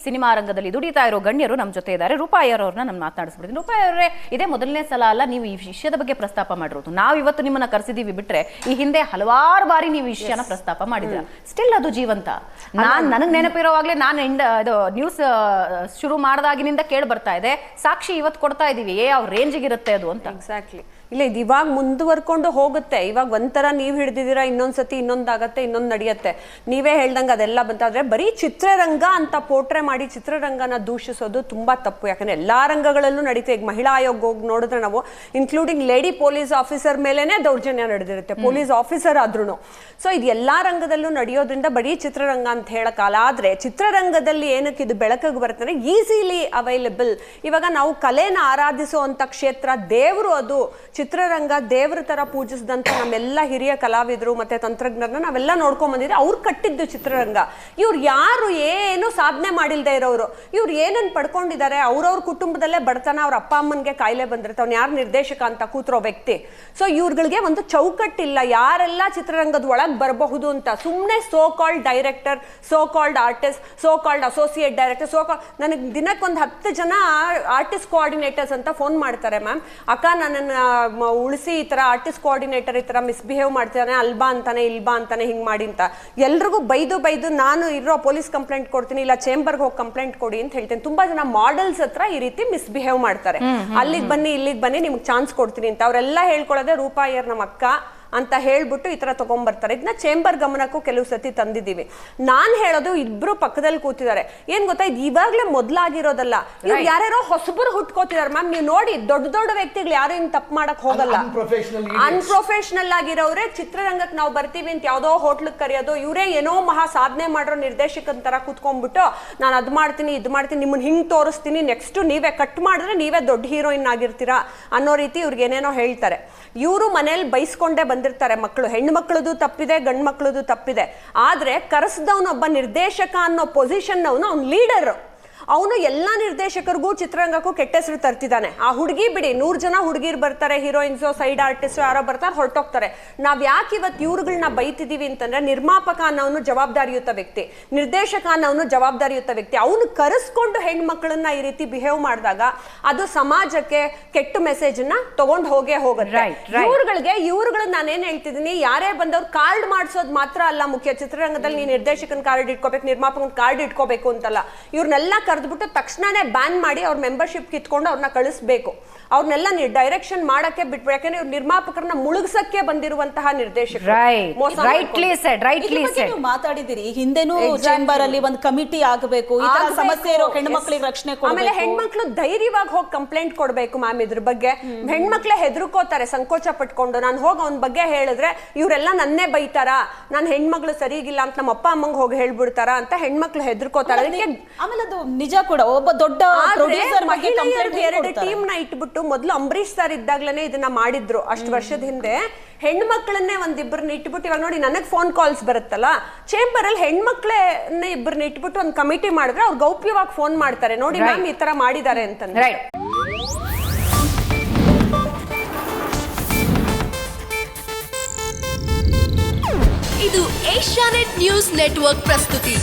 Cinema ರಂಗದಲ್ಲಿ ದುಡಿತಾ ಇರೋ ಗಣ್ಯರು ನಮ್ಮ ಜೊತೆ ಇದ್ದಾರೆ. ರೂಪಾಯರವ್ರನ್ನ ನಾನು ಮಾತನಾಡಿಸ್ಬಿಡ್ತೀನಿ. ರೂಪಾಯವರೇ, ಇದೇ ಮೊದಲನೇ ಸಲ ಅಲ್ಲ ನೀವು ಈ ವಿಷಯದ ಬಗ್ಗೆ ಪ್ರಸ್ತಾಪ ಮಾಡಿರೋದು. ನಾವು ಇವತ್ತು ನಿಮ್ಮನ್ನ ಕರೆಸಿದೀವಿ ಬಿಟ್ರೆ ಈ ಹಿಂದೆ ಹಲವಾರು ಬಾರಿ ನೀವು ಈ ವಿಷಯನ ಪ್ರಸ್ತಾಪ ಮಾಡಿದ್ರ. ಸ್ಟಿಲ್ ಅದು ಜೀವಂತ. ನನಗೆ ನೆನಪಿರೋವಾಗ್ಲೇ ನಾನು ಇದು ನ್ಯೂಸ್ ಶುರು ಮಾಡಿದಾಗಿನಿಂದ ಕೇಳಿ ಬರ್ತಾ ಇದೆ. ಸಾಕ್ಷಿ ಇವತ್ತು ಕೊಡ್ತಾ ಇದೀವಿ ಯಾವ ರೇಂಜಿಗೆ ಇರುತ್ತೆ ಅದು ಅಂತ. ಎಕ್ಸಾಕ್ಟ್ಲಿ. ಇಲ್ಲ, ಇದು ಇವಾಗ ಮುಂದುವರ್ಕೊಂಡು ಹೋಗುತ್ತೆ. ಇವಾಗ ಒಂಥರ ನೀವು ಹಿಡಿದಿದ್ದೀರಾ, ಇನ್ನೊಂದ್ಸತಿ ಇನ್ನೊಂದಾಗತ್ತೆ, ಇನ್ನೊಂದು ನಡೆಯುತ್ತೆ. ನೀವೇ ಹೇಳ್ದಂಗೆ ಅದೆಲ್ಲ ಬಂತಾದ್ರೆ ಬರೀ ಚಿತ್ರರಂಗ ಅಂತ ಪೋಟ್ರೆ ಮಾಡಿ ಚಿತ್ರರಂಗನ ದೂಷಿಸೋದು ತುಂಬಾ ತಪ್ಪು. ಯಾಕಂದ್ರೆ ಎಲ್ಲಾ ರಂಗಗಳಲ್ಲೂ ನಡೀತೆ. ಈಗ ಮಹಿಳಾ ಆಯೋಗ ಹೋಗಿ ನೋಡಿದ್ರೆ ನಾವು ಇನ್ಕ್ಲೂಡಿಂಗ್ ಲೇಡಿ ಪೊಲೀಸ್ ಆಫೀಸರ್ ಮೇಲೇನೆ ದೌರ್ಜನ್ಯ ನಡೆದಿರುತ್ತೆ, ಪೊಲೀಸ್ ಆಫೀಸರ್ ಆದ್ರೂ. ಸೊ ಇದು ಎಲ್ಲಾ ರಂಗದಲ್ಲೂ ನಡೆಯೋದ್ರಿಂದ ಬರೀ ಚಿತ್ರರಂಗ ಅಂತ ಹೇಳಕ್ಕಾಲ. ಆದ್ರೆ ಚಿತ್ರರಂಗದಲ್ಲಿ ಏನಕ್ಕೆ ಇದು ಬೆಳಕಿಗೆ ಬರುತ್ತೆ, ಈಸಿಲಿ ಅವೈಲೇಬಲ್. ಇವಾಗ ನಾವು ಕಲೆನ ಆರಾಧಿಸುವಂತ ಕ್ಷೇತ್ರ, ದೇವರು ಅದು. ಚಿತ್ರರಂಗ ದೇವ್ರ ತರ ಪೂಜಿಸಿದಂತ ನಮ್ಮೆಲ್ಲ ಹಿರಿಯ ಕಲಾವಿದರು ಮತ್ತೆ ತಂತ್ರಜ್ಞರನ್ನ ನಾವೆಲ್ಲ ನೋಡ್ಕೊಂಡ್ ಬಂದಿದ್ರೆ ಅವ್ರು ಕಟ್ಟಿದ್ದು ಚಿತ್ರರಂಗ. ಇವ್ರು ಯಾರು ಏನು ಸಾಧನೆ ಮಾಡಿಲ್ದೇ ಇರೋರು, ಇವ್ರು ಏನನ್ ಪಡ್ಕೊಂಡಿದ್ದಾರೆ, ಅವ್ರವ್ರ ಕುಟುಂಬದಲ್ಲೇ ಬಡತನ, ಅವ್ರ ಅಪ್ಪ ಅಮ್ಮನ್ಗೆ ಕಾಯಿಲೆ ಬಂದಿರುತ್ತೆ, ಅವ್ನು ಯಾರು ನಿರ್ದೇಶಕ ಅಂತ ಕೂತಿರೋ ವ್ಯಕ್ತಿ. ಸೊ ಇವ್ರುಗಳಿಗೆ ಒಂದು ಚೌಕಟ್ಟಿಲ್ಲ, ಯಾರೆಲ್ಲ ಚಿತ್ರರಂಗದ ಒಳಗೆ ಬರಬಹುದು ಅಂತ. ಸುಮ್ಮನೆ so called director, so called artist, so called associate director, so called ನನಗೆ ದಿನಕ್ಕೊಂದು 10 ಜನ ಆರ್ಟಿಸ್ಟ್ ಕೋಆರ್ಡಿನೇಟರ್ಸ್ ಅಂತ ಫೋನ್ ಮಾಡ್ತಾರೆ. ಮ್ಯಾಮ್, ಅಕ್ಕ ನನ್ನನ್ನು ಉಳಿಸಿ, ಈ ತರ ಆರ್ಟಿಸ್ಟ್ ಕೋಆರ್ಡಿನೇಟರ್ ಈ ತರ ಮಿಸ್ಬಿಹೇವ್ ಮಾಡ್ತಾನೆ, ಅಲ್ಬಾ ಅಂತಾನೆ, ಇಲ್ಬಾ ಅಂತಾನೆ, ಹಿಂಗ್ ಮಾಡಿ ಅಂತ ಎಲ್ರಿಗೂ ಬೈದು ನಾನು ಇರೋ ಪೊಲೀಸ್ ಕಂಪ್ಲೇಂಟ್ ಕೊಡ್ತೀನಿ, ಇಲ್ಲ ಚೇಂಬರ್ಗೆ ಹೋಗಿ ಕಂಪ್ಲೇಂಟ್ ಕೊಡಿ ಅಂತ ಹೇಳ್ತೇನೆ. ತುಂಬಾ ಜನ ಮಾಡೆಲ್ಸ್ ಹತ್ರ ಈ ರೀತಿ ಮಿಸ್ಬಿಹೇವ್ ಮಾಡ್ತಾರೆ. ಅಲ್ಲಿಗೆ ಬನ್ನಿ, ಇಲ್ಲಿಗೆ ಬನ್ನಿ, ನಿಮ್ಗೆ ಚಾನ್ಸ್ ಕೊಡ್ತೀನಿ ಅಂತ. ಅವರೆಲ್ಲ ಹೇಳ್ಕೊಳ್ಳೋದೆ ರೂಪಾಯರ್ ನಮ್ಮ ಅಕ್ಕ ಅಂತ ಹೇಳ್ಬಿಟ್ಟು ಈ ತರ ತಗೊಂಡ್ಬರ್ತಾರೆ. ಇದನ್ನ ಚೇಂಬರ್ ಗಮನಕ್ಕೂ ಕೆಲವು ಸತಿ ತಂದಿದ್ದೀವಿ. ನಾನ್ ಹೇಳೋದು, ಇಬ್ರು ಪಕ್ಕದಲ್ಲಿ ಕೂತಿದ್ದಾರೆ. ಏನ್ ಗೊತ್ತಾ, ಇದು ಇವಾಗ್ಲೇ ಮೊದ್ಲಾಗಿರೋದಲ್ಲ. ಇವ್ರು ಯಾರ್ಯಾರೋ ಹೊಸಬರು ಹುಟ್ಕೋತಿದಾರೆ. ಮ್ಯಾಮ್, ನೀವು ನೋಡಿ, ದೊಡ್ಡ ದೊಡ್ಡ ವ್ಯಕ್ತಿಗಳು ಯಾರು ಹಿಂಗ್ ತಪ್ಪು ಮಾಡಕ್ ಹೋಗಲ್ಲ. ಅನ್ಪ್ರೊಫೆಷನಲ್ ಆಗಿರೋರೆ ಚಿತ್ರರಂಗಕ್ಕೆ ನಾವು ಬರ್ತೀವಿ ಅಂತ ಯಾವ್ದೋ ಹೋಟ್ಲಿಗೆ ಕರೆಯೋದು, ಇವರೇ ಏನೋ ಮಹಾ ಸಾಧನೆ ಮಾಡಿರೋ ನಿರ್ದೇಶಕನ ತರ ಕೂತ್ಕೊಂಡ್ಬಿಟ್ಟು ನಾನು ಅದ್ ಮಾಡ್ತೀನಿ, ಇದು ಮಾಡ್ತೀನಿ, ನಿಮ್ಮನ್ನ ಹಿಂಗ್ ತೋರಿಸ್ತೀನಿ, ನೆಕ್ಸ್ಟ್ ನೀವೇ ಕಟ್ ಮಾಡಿದ್ರೆ ನೀವೇ ದೊಡ್ಡ ಹೀರೋಯಿನ್ ಆಗಿರ್ತೀರಾ ಅನ್ನೋ ರೀತಿ ಇವ್ರಿಗೆ ಏನೇನೋ ಹೇಳ್ತಾರೆ. ಇವರು ಮನೇಲಿ ಬೈಸ್ಕೊಂಡೇ ಬಂದಿರ್ತಾರೆ. ಮಕ್ಕಳು, ಹೆಣ್ಣು ಮಕ್ಕಳದು ತಪ್ಪಿದೆ, ಗಂಡು ಮಕ್ಕಳದು ತಪ್ಪಿದೆ. ಆದ್ರೆ ಕರೆಸಿದವನೊಬ್ಬ ನಿರ್ದೇಶಕ ಅನ್ನೋ ಪೊಸಿಷನ್ ಅವ್ನು ಲೀಡರ್. ಅವನು ಎಲ್ಲಾ ನಿರ್ದೇಶಕರಿಗೂ ಚಿತ್ರರಂಗಕ್ಕೂ ಕೆಟ್ಟ ಹೆಸರು ತರ್ತಿದ್ದಾನೆ. ಆ ಹುಡುಗಿ ಬಿಡಿ, 100 ಜನ ಹುಡುಗಿರು ಬರ್ತಾರೆ, ಹೀರೋಯಿನ್ಸು, ಸೈಡ್ ಆರ್ಟಿಸ್ಟ್ ಯಾರೋ ಬರ್ತಾರೆ, ಹೊರಟೋಗ್ತಾರೆ. ನಾವ್ ಯಾಕೆ ಇವತ್ತು ಇವ್ರುಗಳನ್ನ ಬೈತಿದೀವಿ ಅಂತಂದ್ರೆ, ನಿರ್ಮಾಪಕ ಅನ್ನೋನು ಜವಾಬ್ದಾರಿಯುತ ವ್ಯಕ್ತಿ, ನಿರ್ದೇಶಕ ಅನ್ನೋನು ಜವಾಬ್ದಾರಿಯುತ ವ್ಯಕ್ತಿ. ಅವನು ಕರೆಸ್ಕೊಂಡು ಹೆಣ್ಮಕ್ಳನ್ನ ಈ ರೀತಿ ಬಿಹೇವ್ ಮಾಡಿದಾಗ ಅದು ಸಮಾಜಕ್ಕೆ ಕೆಟ್ಟ ಮೆಸೇಜ್ ನ ತಗೊಂಡ್ ಹೋಗುತ್ತೆ. ಇವ್ರುಗಳನ್ನ ನಾನೇನ್ ಹೇಳ್ತಿದ್ದೀನಿ, ಯಾರೇ ಬಂದವ್ರು ಕಾರ್ಡ್ ಮಾಡಿಸೋದು ಮಾತ್ರ ಅಲ್ಲ ಮುಖ್ಯ. ಚಿತ್ರರಂಗದಲ್ಲಿ ನೀ ನಿರ್ದೇಶಕನ ಕಾರ್ಡ್ ಇಟ್ಕೋಬೇಕು, ನಿರ್ಮಾಪಕನ ಕಾರ್ಡ್ ಇಟ್ಕೋಬೇಕು ಅಂತಲ್ಲ. ಇವ್ರನ್ನೆಲ್ಲ ಕರೆದ್ಬಿಟ್ಟು ತಕ್ಷಣನೇ ಬ್ಯಾನ್ ಮಾಡಿ ಅವ್ರ ಮೆಂಬರ್ಶಿಪ್ ಕಿತ್ಕೊಂಡು ಅವ್ರನ್ನ ಕಳಿಸ್ಬೇಕು. ಅವ್ರನ್ನೆಲ್ಲ ಡೈರೆಕ್ಷನ್ ಮಾಡಕ್ಕೆ ಬಿಟ್ಬಿಟ್ಟು, ಯಾಕಂದ್ರೆ ಇವ್ರು ನಿರ್ಮಾಪಕರನ್ನ ಮುಳುಗ್ಸಕ್ಕೆ ಬಂದಿರುವಂತಹ ನಿರ್ದೇಶಕರು. ಮಾತಾಡಿದಿರಿ, ಹಿಂದೆನೂ ಚೇಂಬರ್ ಅಲ್ಲಿ ಒಂದು ಕಮಿಟಿ ಆಗಬೇಕು, ಈ ತರ ಸಮಸ್ಯೆ ಇರೋ ಹೆಣ್ಮಕ್ಳಿಗೆ ರಕ್ಷಣೆ ಕೊಡಬೇಕು. ಆಮೇಲೆ ಹೆಣ್ಮಕ್ಳು ಧೈರ್ಯವಾಗಿ ಹೋಗಿ ಕಂಪ್ಲೇಂಟ್ ಕೊಡ್ಬೇಕು. ಮ್ಯಾಮ್, ಇದ್ರ ಬಗ್ಗೆ ಹೆಣ್ಮಕ್ಳೇ ಹೆದರ್ಕೋತಾರೆ, ಸಂಕೋಚ ಪಟ್ಕೊಂಡು. ನಾನು ಹೋಗಿ ಅವ್ನ ಬಗ್ಗೆ ಹೇಳಿದ್ರೆ ಇವರೆಲ್ಲ ನನ್ನೇ ಬೈತಾರ, ನಾನು ಹೆಣ್ಮಕ್ಳು ಸರಿಗಿಲ್ಲ ಅಂತ ನಮ್ಮ ಅಪ್ಪ ಅಮ್ಮಂಗೆ ಹೋಗಿ ಹೇಳ್ಬಿಡ್ತಾರ ಅಂತ ಹೆಣ್ಮಕ್ಳು ಹೆದರ್ಕೋತಾರೆ. ಆಮೇಲೆ ಅದು ನಿಜ ಕೂಡ. ಒಬ್ಬ ದೊಡ್ಡ ಪ್ರೊಡ್ಯೂಸರ್ ಬಗ್ಗೆ ಎರಡು ಟೀಮ್ ನ ಇಟ್ಬಿಟ್ಟು, ಮೊದಲು ಅಂಬರೀಶ್ ಸರ್ ಇದ್ದಾಗ್ಲೇನೆ ಇದನ್ನ ಮಾಡಿದ್ರು. ಅಷ್ಟು ವರ್ಷದ ಹಿಂದೆ ಹೆಣ್ಮಕ್ಳನ್ನೇ ಒಂದಿಬ್ಬರನ್ನ ಇಟ್ಬಿಟ್ಟು, ಇವಾಗ ನೋಡಿ ನನಗ್ ಫೋನ್ ಕಾಲ್ಸ್ ಬರುತ್ತಲ್ಲ, ಚೇಂಬರ್ ಅಲ್ಲಿ ಹೆಣ್ಮಕ್ಳನ್ನೇ ಇಬ್ಬರನ್ನ ಇಟ್ಬಿಟ್ಟು ಒಂದು ಕಮಿಟಿ ಮಾಡಿದ್ರೆ ಅವ್ರು ಗೌಪ್ಯವಾಗಿ ಫೋನ್ ಮಾಡ್ತಾರೆ, ನೋಡಿ ಮ್ಯಾಮ್ ಈ ತರ ಮಾಡಿದ್ದಾರೆ ಅಂತಂದ್ರೆ. ಇದು ಏಷ್ಯಾನೆಟ್ ನ್ಯೂಸ್ ನೆಟ್ವರ್ಕ್ ಪ್ರಸ್ತುತಿ.